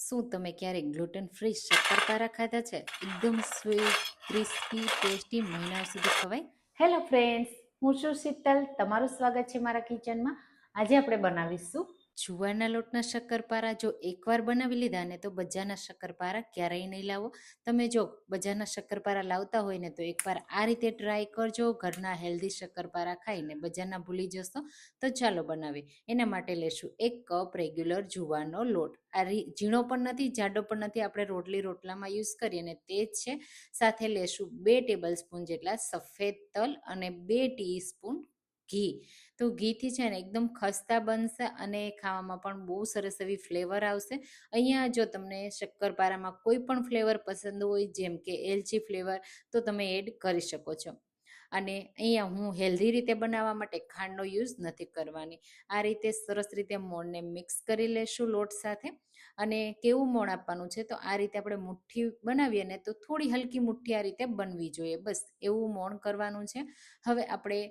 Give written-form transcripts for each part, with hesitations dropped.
શું તમે ક્યારેક ગ્લુટન ફ્રી શક્કરપારા ખાધા છે? એકદમ સ્વીટ, ક્રિસ્પી, ટેસ્ટી, મહિના સુધી ખવાય. હેલો ફ્રેન્ડ્સ, હું છું શીતલ. તમારું સ્વાગત છે મારા કિચનમાં. આજે આપણે બનાવીશું જુવારના લોટના શક્કરપારા. જો એકવાર બનાવી લીધા ને તો બજારના શક્કરપારા ક્યારેય નહીં લાવો. તમે જો બજારના શક્કરપારા લાવતા હોય ને તો એકવાર આ રીતે ટ્રાય કરજો. ઘરના હેલ્ધી શક્કરપારા ખાઈને બજારના ભૂલી જશો. તો ચાલો બનાવીએ. એના માટે લેશું 1 કપ રેગ્યુલર જુવારનો લોટ. આ ઝીણો પણ નથી, જાડો પણ નથી, આપણે રોટલામાં યુઝ કરીએ ને તે જ છે. સાથે લેશું 2 ટેબલ સ્પૂન જેટલા સફેદ તલ અને 2 ટીસ્પૂન ઘી. તો ઘીથી છે ને એકદમ ખસ્તા બનશે અને ખાવામાં પણ બહુ સરસ એવી ફ્લેવર આવશે. અહીંયા જો તમને શક્કરપારામાં કોઈ પણ ફ્લેવર પસંદ હોય, જેમ કે એલચી ફ્લેવર, તો તમે એડ કરી શકો છો. અને અહીંયા હું હેલ્ધી રીતે બનાવવા માટે ખાંડનો યુઝ નથી કરવાની. આ રીતે સરસ રીતે મોણને મિક્સ કરી લેશું લોટ સાથે. અને કેવું મોણ આપવાનું છે, તો આ રીતે આપણે મુઠ્ઠી બનાવીએ ને તો થોડી હલકી મુઠ્ઠી આ રીતે બનવી જોઈએ. બસ એવું મોણ કરવાનું છે. હવે આપણે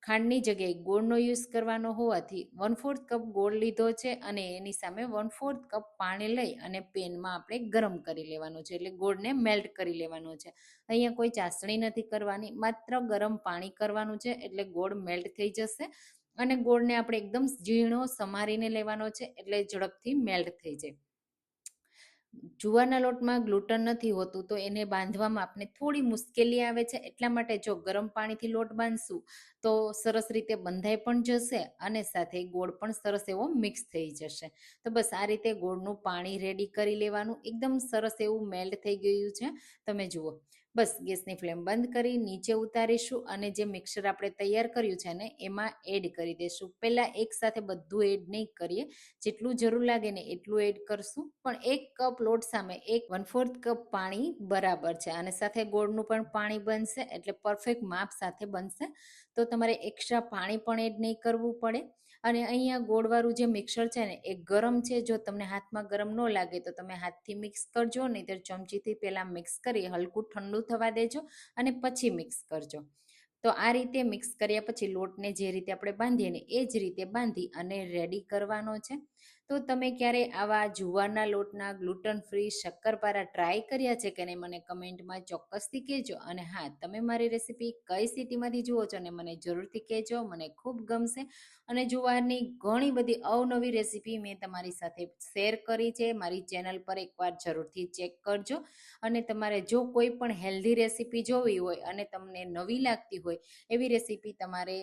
ખાંડની જગ્યાએ ગોળનો યુઝ કરવાનો હોવાથી 1/4 કપ ગોળ લીધો છે અને એની સામે 1/4 કપ પાણી લઈ અને પેનમાં આપણે ગરમ કરી લેવાનું છે, એટલે ગોળને મેલ્ટ કરી લેવાનો છે. અહીંયા કોઈ ચાસણી નથી કરવાની, માત્ર ગરમ પાણી કરવાનું છે, એટલે ગોળ મેલ્ટ થઈ જશે. અને ગોળને આપણે એકદમ ઝીણો સમારીને લેવાનો છે, એટલે ઝડપથી મેલ્ટ થઈ જાય. જુવારના લોટમાં ગ્લુટન નથી હોતું, તો એને બાંધવામાં આપણે થોડી મુશ્કેલી આવે છે. એટલા માટે જો ગરમ પાણીથી લોટ બાંધશું તો સરસ રીતે બંધાઈ પણ જશે અને સાથે ગોળ પણ સરસ એવો મિક્સ થઈ જશે. તો બસ આ રીતે ગોળનું પાણી રેડી કરી લેવાનું. એકદમ સરસ એવું મેલ્ટ થઈ ગયું છે, તમે જુઓ. બસ ગેસની ફ્લેમ બંધ કરી નીચે ઉતારીશું અને જે મિક્સર આપણે તૈયાર કર્યું છે ને એમાં એડ કરી દઈશું. પહેલાં એકસાથે બધું એડ નહીં કરીએ, જેટલું જરૂર લાગે ને એટલું એડ કરશું. પણ 1 કપ લોટ સામે 1/4 કપ પાણી બરાબર છે. અને સાથે ગોળનું પણ પાણી બનશે, એટલે પરફેક્ટ માપ સાથે બનશે. તો તમારે એક્સ્ટ્રા પાણી પણ એડ નહીં કરવું પડે. અને અહીંયા ગોળવાળું જે મિક્સર છે ને એ ગરમ છે. જો તમને હાથમાં ગરમ ન લાગે તો તમે હાથથી મિક્સ કરજો, નહીંતર ચમચીથી પહેલાં મિક્સ કરી હલકું ઠંડુ થવા દેજો અને પછી મિક્સ કરજો. તો આ રીતે મિક્સ કર્યા પછી લોટને જે રીતે આપણે બાંધીએ ને એ જ રીતે બાંધી અને રેડી કરવાનો છે. તો તમે ક્યારે આવા જુવારના લોટના ગ્લુટન ફ્રી શક્કરપારા ટ્રાય કર્યા છે કે નહીં, મને કમેન્ટમાં ચોક્કસથી કહેજો. અને હા, તમે મારી રેસીપી કઈ સિટીમાંથી જુઓ છો ને મને જરૂરથી કહેજો, મને ખૂબ ગમશે. અને જુવારની ઘણી બધી અવનવી રેસીપી મેં તમારી સાથે શેર કરી છે. મારી ચેનલ પર એકવાર જરૂરથી ચેક કરજો. અને તમારે જો કોઈ પણ હેલ્ધી રેસીપી જોવી હોય અને તમને નવી લાગતી હોય એવી રેસીપી તમારે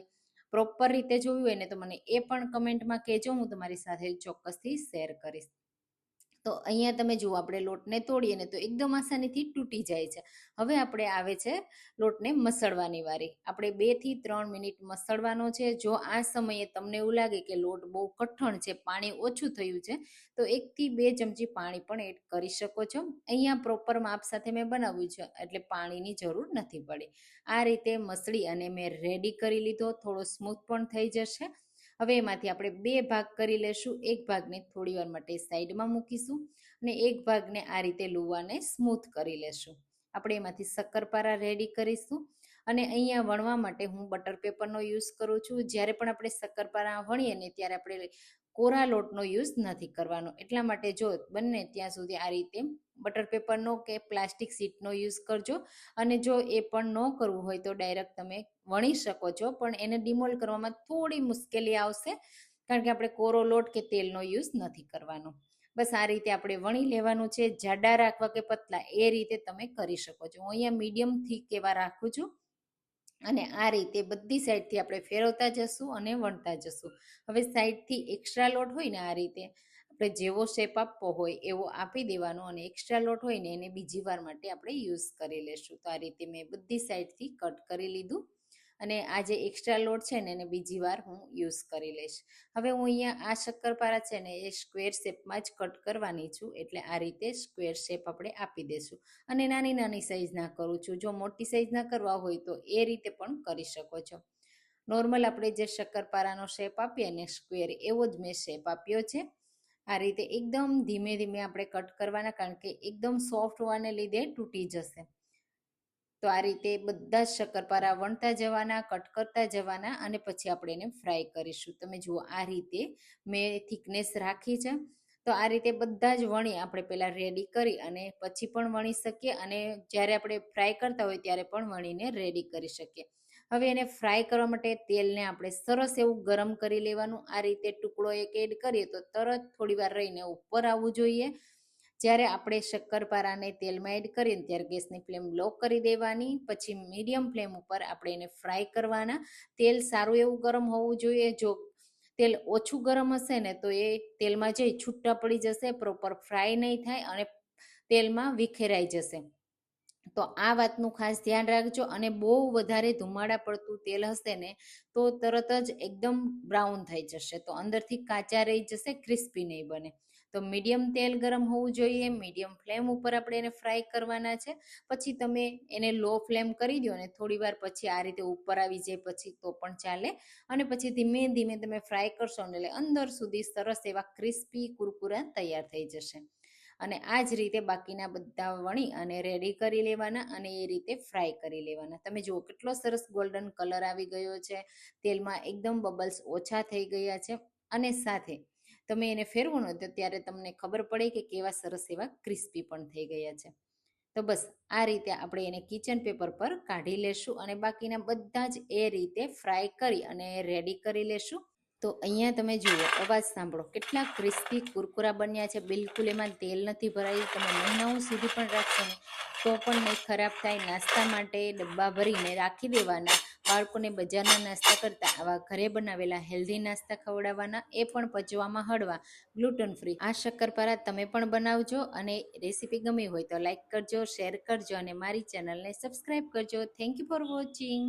પ્રોપર રીતે જોવી હોય ને તો મને એ પણ કમેન્ટમાં કહેજો, હું તમારી સાથે ચોક્કસથી શેર કરીશ. તો અહીંયા તમે જુઓ, આપણે લોટને તોડીએ ને તો એકદમ આસાનીથી તૂટી જાય છે. હવે આપણે આવે છે લોટને મસળવાની વારી. આપણે 2 થી 3 મિનિટ મસળવાનો છે. જો આ સમયે તમને એવું લાગે કે લોટ બહુ કઠણ છે, પાણી ઓછું થયું છે, તો 1 થી 2 ચમચી પાણી પણ એડ કરી શકો છો. અહીંયા પ્રોપર માપ સાથે મેં બનાવ્યું છે, એટલે પાણીની જરૂર નથી પડી. આ રીતે મસળી અને મેં રેડી કરી લીધો. થોડો સ્મૂથ પણ થઈ જશે. હવે એમાંથી આપણે 2 ભાગ કરી લેશું. એક ભાગને થોડી વાર માટે સાઈડમાં મૂકીશું અને એક ભાગને આ રીતે લુવાને સ્મૂથ કરી લેશું. આપણે એમાંથી શક્કરપારા રેડી કરીશું. અને અહીંયા વણવા માટે હું બટર પેપરનો યુઝ કરું છું. જ્યારે પણ આપણે શક્કરપારા વણીએ ને ત્યારે આપણે કોરા લોટનો યુઝ નથી કરવાનો. એટલા માટે જો બને ત્યાં સુધી આ રીતે બટર પેપરનો કે પ્લાસ્ટિક શીટનો યુઝ કરજો. અને જો એ પણ ન કરવું હોય તો ડાયરેક્ટ તમે વણી શકો છો, પણ એને ડિમોલ્ડ કરવામાં થોડી મુશ્કેલી આવશે, કારણ કે આપણે કોરો લોટ કે તેલનો યુઝ નથી કરવાનો. બસ આ રીતે આપણે વણી લેવાનું છે. જાડા રાખવા કે પતલા એ રીતે તમે કરી શકો છો. હું અહીંયા મીડિયમ થીક એવા રાખું છું. અને આ રીતે બધી સાઈડથી આપણે ફેરવતા જશું અને વણતા જશું. હવે સાઈડથી એક્સ્ટ્રા લોટ હોય ને આ રીતે આપણે જેવો શેપ આપવો હોય એવો આપી દેવાનો, અને એક્સ્ટ્રા લોટ હોય ને એને બીજી વાર માટે આપણે યુઝ કરી લેશું. તો આ રીતે મેં બધી સાઈડથી કટ કરી લીધું અને આ જે એક્સ્ટ્રા લોટ છે ને એને બીજી વાર હું યુઝ કરી લઈશ. હવે હું અહીંયા આ શક્કરપારા છે ને એ સ્ક્વેર શેપમાં જ કટ કરવાની છું, એટલે આ રીતે સ્ક્વેર શેપ આપણે આપી દઈશું. અને નાની નાની સાઈઝના કરું છું. જો મોટી સાઈઝના કરવા હોય તો એ રીતે પણ કરી શકો છો. નોર્મલ આપણે જે શક્કરપારાનો શેપ આપીએ ને સ્ક્વેર, એવો જ મેં શેપ આપ્યો છે. આ રીતે એકદમ ધીમે ધીમે આપણે કટ કરવાના, કારણ કે એકદમ સોફ્ટ હોવાને લીધે તૂટી જશે. તો આ રીતે બધા જ શક્કરપારા વણતા જવાના, કટ કરતા જવાના અને પછી આપણે એને ફ્રાય કરીશું. તમે જુઓ આ રીતે મેં થિકનેસ રાખી છે. તો આ રીતે બધા જ વણી આપણે પહેલાં રેડી કરી અને પછી પણ વણી શકીએ, અને જ્યારે આપણે ફ્રાય કરતા હોય ત્યારે પણ વણીને રેડી કરી શકીએ. હવે એને ફ્રાય કરવા માટે તેલને આપણે સરસ એવું ગરમ કરી લેવાનું. આ રીતે ટુકડો એક એડ કરીએ તો તરત થોડી વાર રહીને ઉપર આવવું જોઈએ. જ્યારે આપણે શક્કરપારાને તેલમાં એડ કરીએ ત્યારે ગેસની ફ્લેમ લો કરી દેવાની, પછી મીડિયમ ફ્લેમ ઉપર આપણે એને ફ્રાય કરવાના. તેલ સારું એવું ગરમ હોવું જોઈએ. જો તેલ ઓછું ગરમ હશે ને તો એ તેલમાં જઈ છૂટા પડી જશે, પ્રોપર ફ્રાય નહીં થાય અને તેલમાં વિખેરાઈ જશે. તો આ વાતનું ખાસ ધ્યાન રાખજો. અને બહુ વધારે ધુમાડા પડતું તેલ હશે ને તો તરત જ એકદમ બ્રાઉન થઈ જશે, તો અંદરથી કાચા રહી જશે, ક્રિસ્પી નહીં બને. તો મીડિયમ તેલ ગરમ હોવું જોઈએ. મીડિયમ ફ્લેમ ઉપર આપણે એને ફ્રાય કરવાના છે. પછી તમે એને લો ફ્લેમ કરી દો ને થોડી વાર પછી આ રીતે ઉપર આવી જાય પછી તો પણ ચાલે. અને પછી ધીમે ધીમે તમે ફ્રાય કરશો ને એટલે અંદર સુધી સરસ એવા ક્રિસ્પી કુરકુરા તૈયાર થઈ જશે. અને આ જ રીતે બાકીના બધા વણી અને રેડી કરી લેવાના અને એ રીતે ફ્રાય કરી લેવાના. તમે જુઓ કેટલો સરસ ગોલ્ડન કલર આવી ગયો છે, તેલમાં એકદમ બબલ્સ ઓછા થઈ ગયા છે. અને સાથે તમે એને ફેરવો ને તો ત્યારે તમને ખબર પડે કે કેવા સરસ એવા ક્રિસ્પી પણ થઈ ગયા છે. તો બસ આ રીતે આપણે એને કિચન પેપર પર કાઢી લેશું અને બાકીના બધા જ એ રીતે ફ્રાય કરી અને રેડી કરી લેશું. તો અહીંયા તમે જુઓ, અવાજ સાંભળો, કેટલા ક્રિસ્પી કુરકુરા બન્યા છે. બિલકુલ એમાં તેલ નથી ભરાયું. તમે મહિનાઓ સુધી પણ રાખશો ને તો પણ નહીં ખરાબ થાય. નાસ્તા માટે ડબ્બા ભરીને રાખી દેવાના. બાળકોને બજારના નાસ્તા કરતાં આવા ઘરે બનાવેલા હેલ્ધી નાસ્તા ખવડાવવાના, એ પણ પચવામાં હળવા, ગ્લુટન ફ્રી. આ શક્કરપારા તમે પણ બનાવજો. અને રેસીપી ગમી હોય તો લાઈક કરજો, શેર કરજો અને મારી ચેનલને સબસ્ક્રાઈબ કરજો. Thank you for watching.